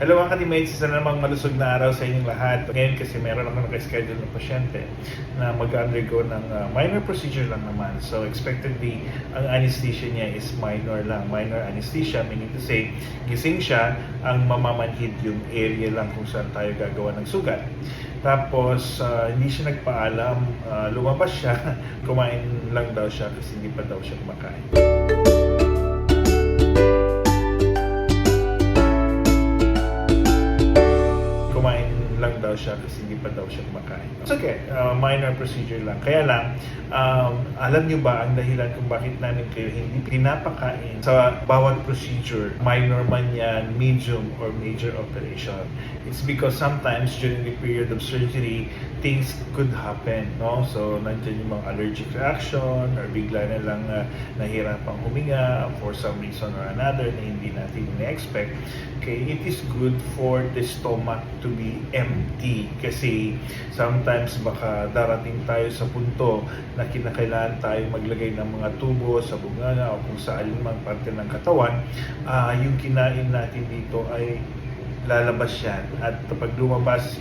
Hello mga ka-teammates, isa na namang malusog na araw sa inyong lahat. Ngayon kasi meron ako naka-schedule na pasyente na mag-undergo ng minor procedure lang naman. So expectedly, ang anesthesia niya is minor lang. Minor anesthesia, meaning to say, gising siya, ang mamamanhid yung area lang kung saan tayo gagawa ng sugat. Tapos, hindi siya nagpaalam, lumabas siya, kumain lang daw siya kasi hindi pa daw siya kumakain. Lang daw siya kasi hindi pa daw siya kumakain. It's okay, minor procedure lang. Kaya lang, alam niyo ba ang dahilan kung bakit namin kayo hindi pinapakain sa bawat procedure, minor man yan, medium or major operation? It's because sometimes during the period of surgery, things could happen, no? So, nandiyan yung mga allergic reaction or bigla na lang nahirapang huminga for some reason or another na hindi natin na-expect. Okay, it is good for the stomach to be empty kasi sometimes baka darating tayo sa punto na kinakailangan tayo maglagay ng mga tubo sa bunganga o kung sa alinmang parte ng katawan, yung kinain natin dito ay lalabas yan at pag lumabas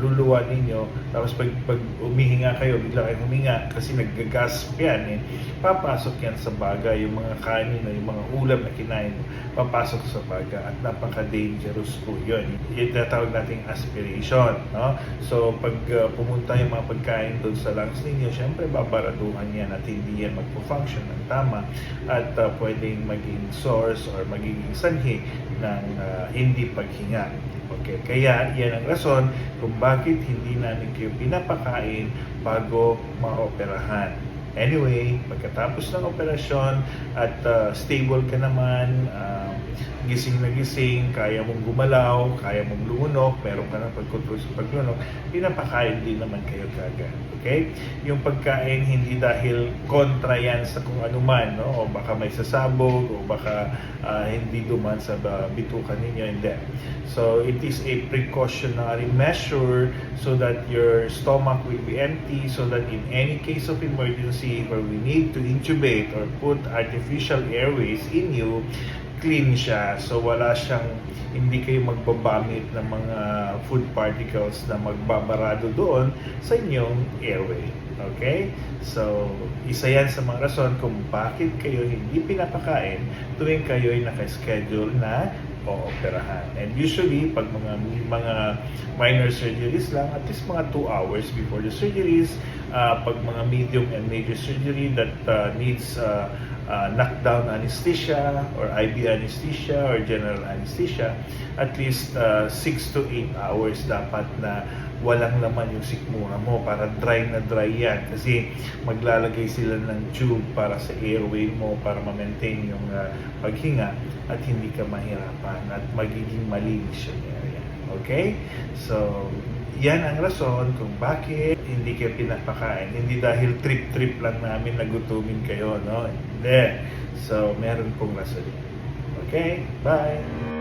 luluwa ninyo, tapos pag umihinga kayo, bigla kayo huminga kasi naggagasp yan papasok yan sa baga, yung mga kanin o yung mga ulam na kinain mo, papasok sa baga at napaka-dangerous po yun. Yung tinatawag nating aspiration, no? So pag pumunta yung mga pagkain doon sa lungs ninyo, syempre babaraduhan yan at hindi yan magpo-function ng tama at pwedeng maging source or magiging sanhi ng hindi paghinga. Okay, kaya yan ang rason kung bakit hindi namin kayo pinapakain bago maoperahan. Anyway, pagkatapos ng operasyon at stable ka naman, gising na gising, kaya mong gumalaw, kaya mong lumunok, meron ka ng pagkontrol sa paglunok, pinapakain din naman kayo kagad. Okay? Yung pagkain, hindi dahil kontra yan sa kung ano man, no? O baka may sasabog, o baka hindi duman sa bitukan ninyo, hindi. So, it is a precautionary measure so that your stomach will be empty, so that in any case of emergency where we need to intubate or put artificial airways in you, clean siya. So wala siyang, hindi kayo magbabamit ng mga food particles na magbabarado doon sa inyong airway. Okay? So, isa yan sa mga rason kung bakit kayo hindi pinapakain tuwing kayo ay naka-schedule na o-operahan. And usually, pag mga minor surgeries lang, at least mga 2 hours before the surgeries, pag mga medium and major surgery that needs knockdown anesthesia or IV anesthesia or general anesthesia, at least 6 to 8 hours dapat na walang laman yung sikmura mo para dry na dry yan kasi maglalagay sila ng tube para sa airway mo para ma-maintain yung paghinga at hindi ka mahirapan at magiging malinis yung area. Okay? So, yan ang rason kung bakit hindi kayo pinapakain. Hindi dahil trip-trip lang namin nagutumin kayo, no? Hindi. So, meron pong rason. Okay? Bye!